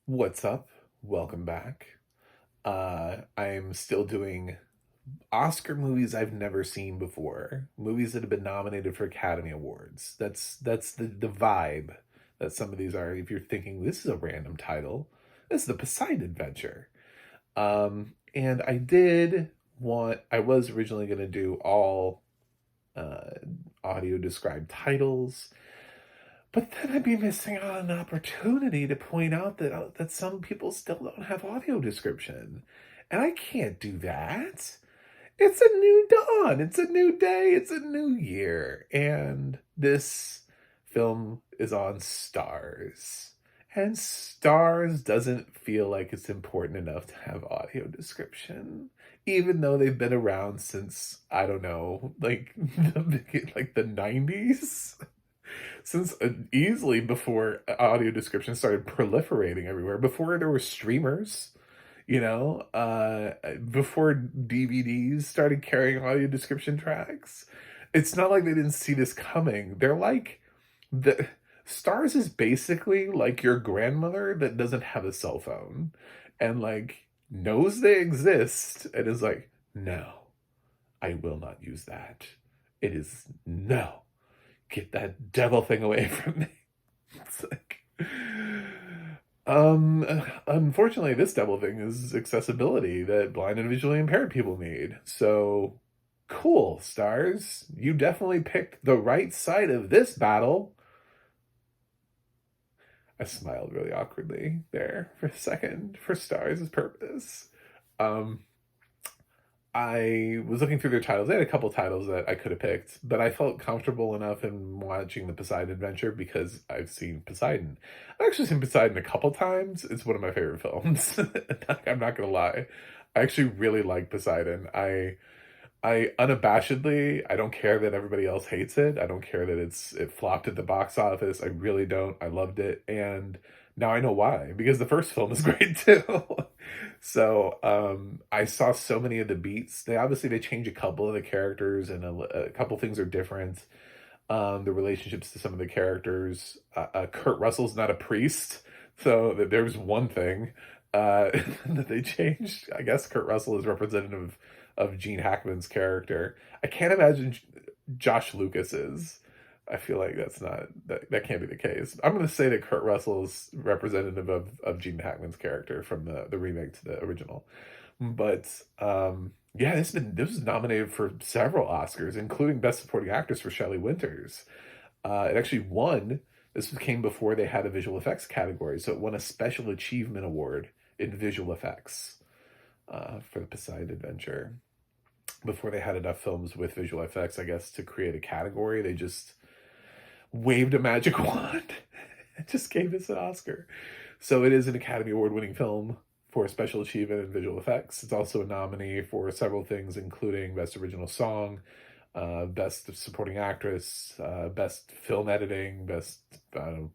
What's up? Welcome back. I'm still doing Oscar movies I've never seen before. Movies that have been nominated for Academy Awards. That's the vibe that some of these are. If you're thinking this is a random title, this is the Poseidon Adventure. And I was originally gonna do all uh audio described titles. But then I'd be missing out on an opportunity to point out that some people still don't have audio description. And I can't do that. It's a new dawn. It's a new day. It's a new year. And this film is on Starz. And Starz doesn't feel like it's important enough to have audio description, even though they've been around since, I don't know, like the 90s, since easily before audio description started proliferating everywhere, before there were streamers, before DVDs started carrying audio description tracks. It's not like they didn't see this coming. They're like the Stars is basically like your grandmother that doesn't have a cell phone and like knows they exist and is like, no, I will not use that. It is no, get that devil thing away from me. It's like, unfortunately, this devil thing is accessibility that blind and visually impaired people need. So, cool, Stars. You definitely picked the right side of this battle. I smiled really awkwardly there for a second for Stars' purpose. Um, I was looking through their titles. They had a couple titles that I could have picked, but I felt comfortable enough in watching the Poseidon Adventure because I've seen Poseidon. I've actually seen Poseidon a couple times. It's one of my favorite films. I'm not gonna lie. I actually really like Poseidon. I unabashedly, I don't care that everybody else hates it. I don't care that it flopped at the box office. I really don't. I loved it, and now I know why, because the first film is great too. So I saw so many of the beats. They change a couple of the characters, and a couple things are different. The relationships to some of the characters. Kurt Russell's not a priest, so there's one thing that they changed. I guess Kurt Russell is representative of Gene Hackman's character. I can't imagine Josh Lucas is. I feel like that can't be the case. I'm going to say that Kurt Russell is representative of Gene Hackman's character from the remake to the original. But yeah, this was nominated for several Oscars, including Best Supporting Actress for Shelley Winters. It actually won. This came before they had a visual effects category, so it won a Special Achievement Award in visual effects for the Poseidon Adventure. Before they had enough films with visual effects, I guess, to create a category, they just waved a magic wand and just gave us an Oscar. So it is an Academy Award winning film for special achievement in visual effects. It's also a nominee for several things, including Best Original Song, Best Supporting Actress, Best Film Editing, Best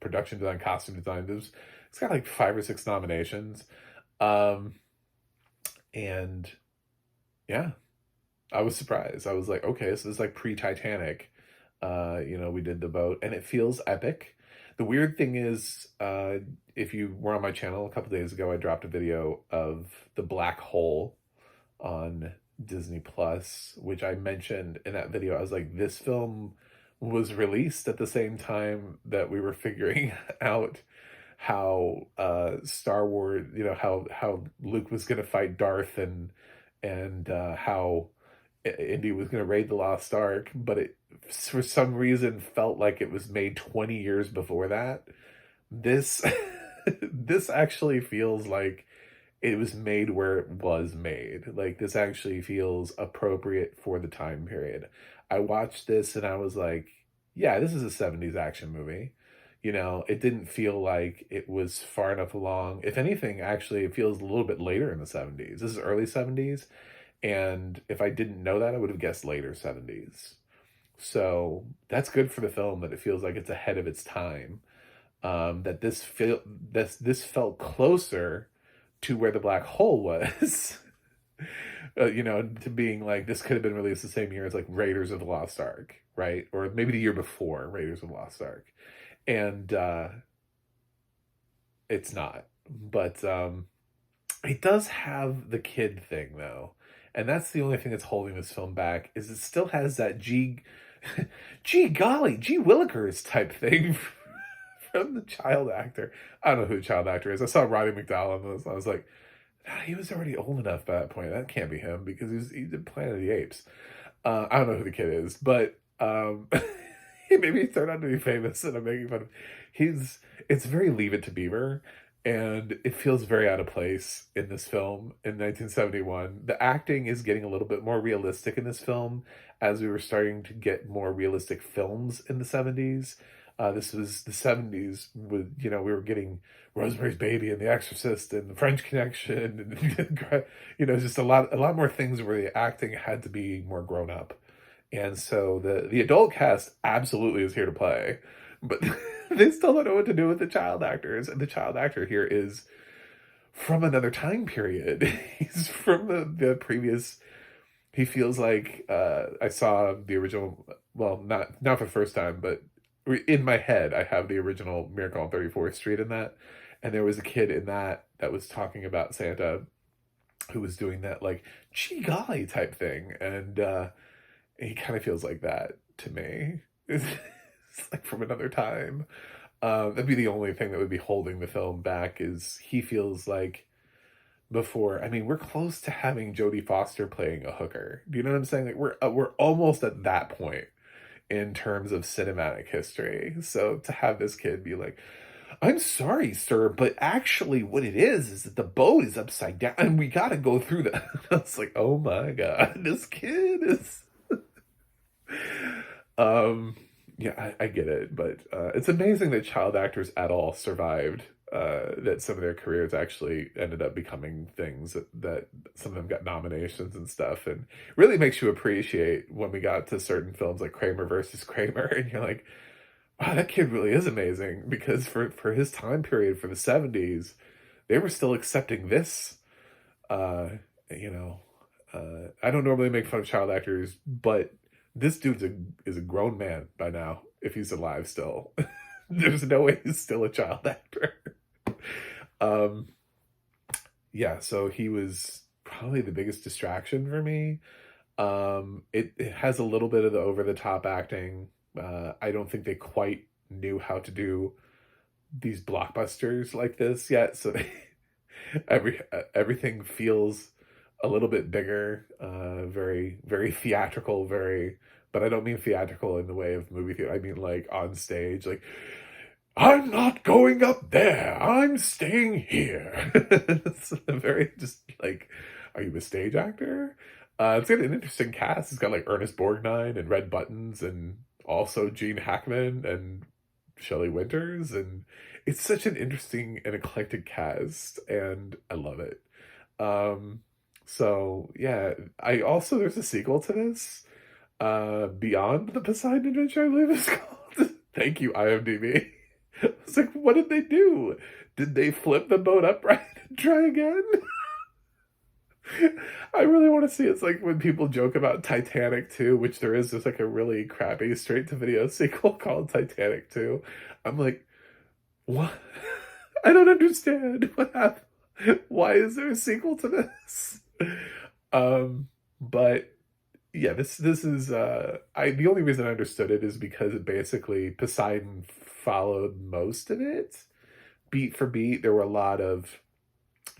Production Design, Costume Design. It's got like 5 or 6 nominations. And yeah, I was surprised. I was like, okay, so this is like pre-Titanic. We did the boat, and it feels epic. The weird thing is, if you were on my channel a couple days ago, I dropped a video of the black hole on Disney Plus, which I mentioned in that video. I was like, this film was released at the same time that we were figuring out how Star Wars, how Luke was going to fight Darth, and how Indy was going to raid the Lost Ark, but it for some reason felt like it was made 20 years before that. This this actually feels like it was made where it was made. Like, this actually feels appropriate for the time period. I watched this and I was like, yeah, this is a 70s action movie. It didn't feel like it was far enough along. If anything, actually, it feels a little bit later in the 70s. This is early 70s. And if I didn't know that, I would have guessed later 70s. So that's good for the film, that it feels like it's ahead of its time. That this felt closer to where the black hole was. To being like, this could have been released the same year as like Raiders of the Lost Ark, right? Or maybe the year before Raiders of the Lost Ark. And it's not. But it does have the kid thing though. And that's the only thing that's holding this film back is it still has that gee golly, gee willikers type thing from the child actor. I don't know who the child actor is. I saw Roddy McDowell and I was like, "Ah, he was already old enough by that point. That can't be him because he did Planet of the Apes." I don't know who the kid is, but maybe he turned out to be famous and I'm making fun of. It's very Leave It to Beaver, and it feels very out of place in this film in 1971. The acting is getting a little bit more realistic in this film as we were starting to get more realistic films in the 70s. This was the 70s with, we were getting Rosemary's Baby and The Exorcist and The French Connection and just a lot more things where the acting had to be more grown up. And so the adult cast absolutely is here to play, but they still don't know what to do with the child actors. And the child actor here is from another time period. He's from the previous. He feels like I saw the original. Well, not for the first time, but in my head, I have the original Miracle on 34th Street in that, and there was a kid in that was talking about Santa, who was doing that like gee golly type thing, and he kind of feels like that to me. It's like from another time. That'd be the only thing that would be holding the film back is he feels like before. I mean, we're close to having Jodie Foster playing a hooker. Do you know what I'm saying? Like we're almost at that point in terms of cinematic history. So to have this kid be like, "I'm sorry, sir, but actually what it is that the boat is upside down and we got to go through the." It's like, oh my God, this kid is. Um, yeah, I get it, but it's amazing that child actors at all survived. That some of their careers actually ended up becoming things that some of them got nominations and stuff, and really makes you appreciate when we got to certain films like Kramer versus Kramer, and you're like, wow, that kid really is amazing because for his time period for the 70s, they were still accepting this. Uh, you know, I don't normally make fun of child actors, but this dude's is a grown man by now if he's alive still. There's no way he's still a child actor. Um, yeah, so he was probably the biggest distraction for me. It has a little bit of the over the top acting. I don't think they quite knew how to do these blockbusters like this yet, so everything feels a little bit bigger, very very theatrical, very. But I don't mean theatrical in the way of movie theater. I mean like on stage, like I'm not going up there. I'm staying here. It's very just like, are you a stage actor? It's got an interesting cast. It's got like Ernest Borgnine and Red Buttons and also Gene Hackman and Shelley Winters. And it's such an interesting and eclectic cast, and I love it. Um, so yeah, there's a sequel to this, Beyond the Poseidon Adventure, I believe it's called. Thank you, IMDb. I was like, what did they do? Did they flip the boat upright and try again? I really want to see. It's like when people joke about Titanic 2, which there's like a really crappy straight to video sequel called Titanic 2. I'm like, what? I don't understand what happened. Why is there a sequel to this? But yeah, this is I the only reason I understood it is because it basically Poseidon followed most of it beat for beat. There were a lot of,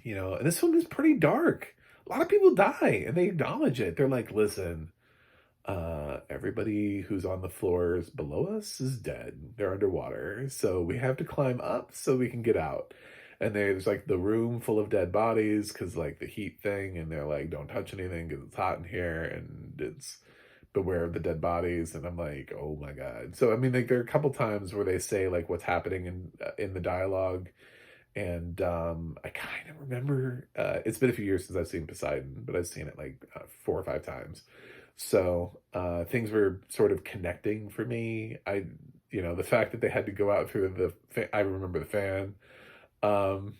and this one is pretty dark. A lot of people die and they acknowledge it. They're like, listen, everybody who's on the floors below us is dead. They're underwater. So we have to climb up so we can get out. And there's like the room full of dead bodies because like the heat thing. And they're like, don't touch anything because it's hot in here. And it's beware of the dead bodies. And I'm like, oh my God. So, I mean, like there are a couple times where they say like what's happening in the dialogue. And I kind of remember, it's been a few years since I've seen Poseidon, but I've seen it like 4 or 5 times. So things were sort of connecting for me. The fact that they had to go out through I remember the fan. Um,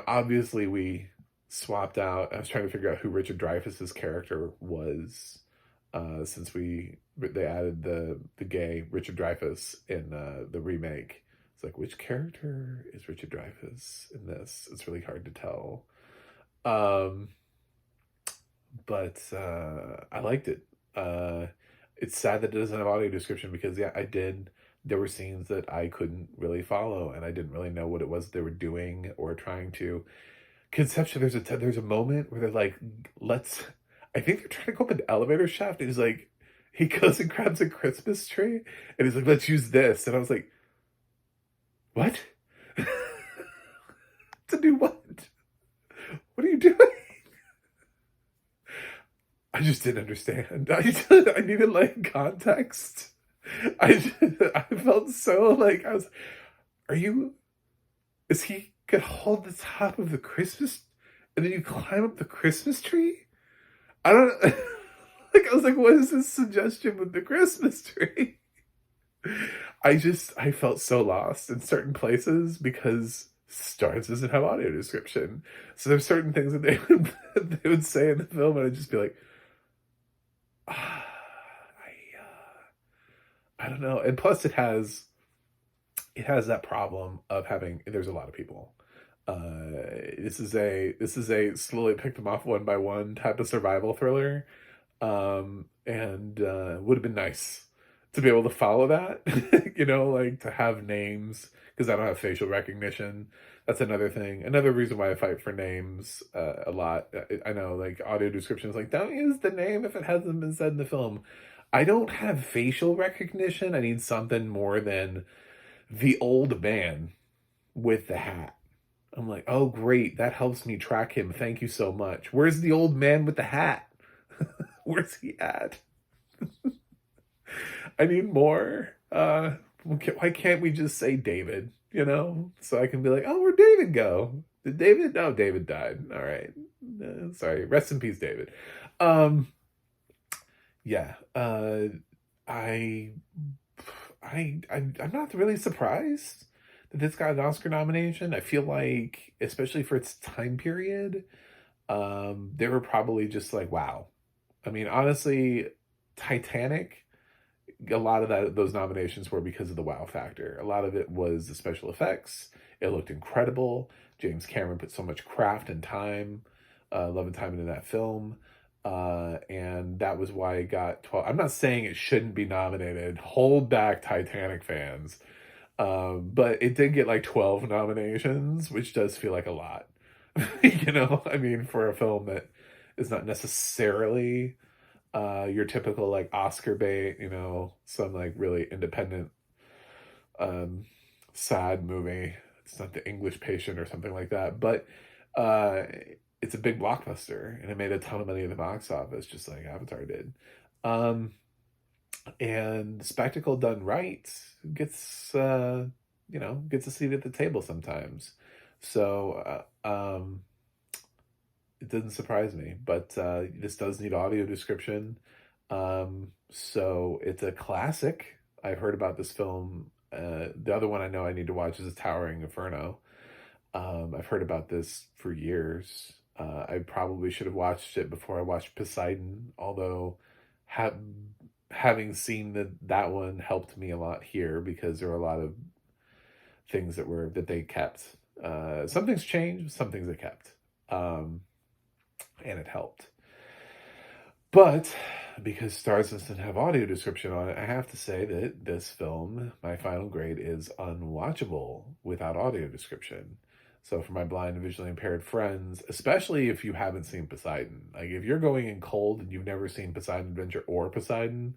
Obviously we swapped out. I was trying to figure out who Richard Dreyfuss's character was, since they added the gay Richard Dreyfuss in the remake. It's like, which character is Richard Dreyfuss in this? It's really hard to tell. Um, but I liked it. Uh, it's sad that it doesn't have audio description because yeah, I did. There were scenes that I couldn't really follow, and I didn't really know what it was they were doing or trying to conceptually. There's a moment where they're like, let's. I think they're trying to go up an elevator shaft, and he's like, he goes and grabs a Christmas tree, and he's like, let's use this, and I was like, what? To do what? What are you doing? I just didn't understand. I needed like context. I felt so like I was. Are you? Is he gonna hold the top of the Christmas, and then you climb up the Christmas tree? I don't. Like I was like, what is this suggestion with the Christmas tree? I felt so lost in certain places because Starz doesn't have audio description. So there's certain things that they would say in the film, and I'd just be like, ah, I don't know. And plus, it has that problem of having there's a lot of people. This is a slowly pick them off one by one type of survival thriller, and would have been nice to be able to follow that. Like to have names because I don't have facial recognition. That's another thing. Another reason why I fight for names a lot. I know like audio description is like don't use the name if it hasn't been said in the film. I don't have facial recognition. I need something more than the old man with the hat. I'm like, oh, great. That helps me track him. Thank you so much. Where's the old man with the hat? Where's he at? I need more. Why can't we just say David, So I can be like, oh, where'd David go? Did David? No, David died. All right. Sorry. Rest in peace, David. Um, yeah. I, I'm not really surprised that this got an Oscar nomination. I feel like, especially for its time period, they were probably just like, wow. I mean, honestly, Titanic, a lot of those nominations were because of the wow factor. A lot of it was the special effects. It looked incredible. James Cameron put so much craft and time, love and time into that film. And that was why it got 12. I'm not saying it shouldn't be nominated. Hold back, Titanic fans. But it did get like 12 nominations, which does feel like a lot. I mean, for a film that is not necessarily your typical like Oscar bait, some like really independent, um, sad movie. It's not The English Patient or something like that, but uh, it's a big blockbuster and it made a ton of money in the box office, just like Avatar did. Um, and spectacle done right gets a seat at the table sometimes. So it doesn't surprise me, but this does need audio description. So it's a classic. I've heard about this film. The other one I know I need to watch is A Towering Inferno. I've heard about this for years. I probably should have watched it before I watched Poseidon, although ha- having seen that one helped me a lot here because there were a lot of things that they kept. Some things changed, some things they kept. And it helped. But because Starz doesn't have audio description on it, I have to say that this film, my final grade, is unwatchable without audio description. So for my blind and visually impaired friends, especially if you haven't seen Poseidon, like if you're going in cold and you've never seen Poseidon Adventure or Poseidon,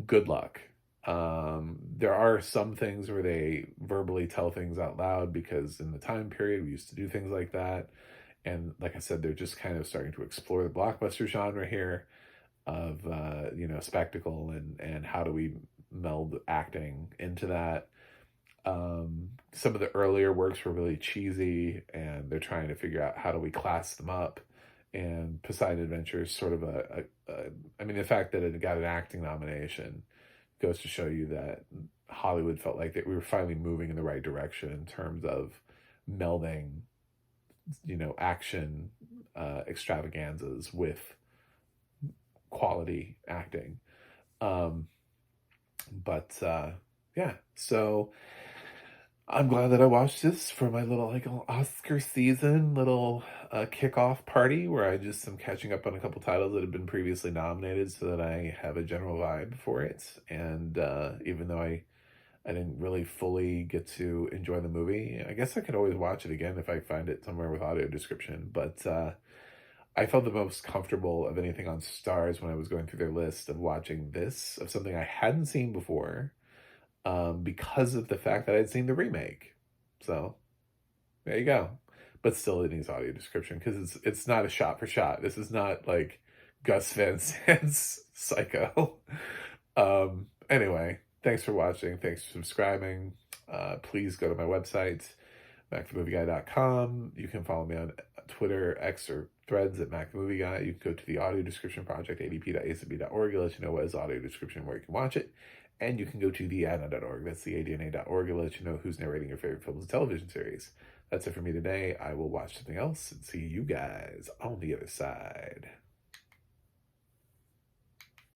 good luck. There are some things where they verbally tell things out loud because in the time period we used to do things like that. And like I said, they're just kind of starting to explore the blockbuster genre here of spectacle and how do we meld acting into that. Some of the earlier works were really cheesy, and they're trying to figure out how do we class them up. And Poseidon Adventure is sort of I mean, the fact that it got an acting nomination goes to show you that Hollywood felt like that we were finally moving in the right direction in terms of melding action extravaganzas with quality acting. But yeah, so I'm glad that I watched this for my little like Oscar season little kickoff party where I just am catching up on a couple titles that have been previously nominated so that I have a general vibe for it. And even though I didn't really fully get to enjoy the movie, I guess I could always watch it again if I find it somewhere with audio description. But I felt the most comfortable of anything on Stars when I was going through their list of watching this, of something I hadn't seen before, because of the fact that I'd seen the remake. So there you go. But still, it needs audio description because it's not a shot for shot. This is not like Gus Van Sant's Psycho. Anyway, thanks for watching. Thanks for subscribing. Please go to my website, MacTheMovieGuy.com. You can follow me on Twitter, X, or Threads at MacTheMovieGuy. You can go to the audio description project, adp.acb.org. It'll let you know what is audio description, where you can watch it. And you can go to theadna.org. That's the adna.org. It'll let you know who's narrating your favorite films and television series. That's it for me today. I will watch something else and see you guys on the other side.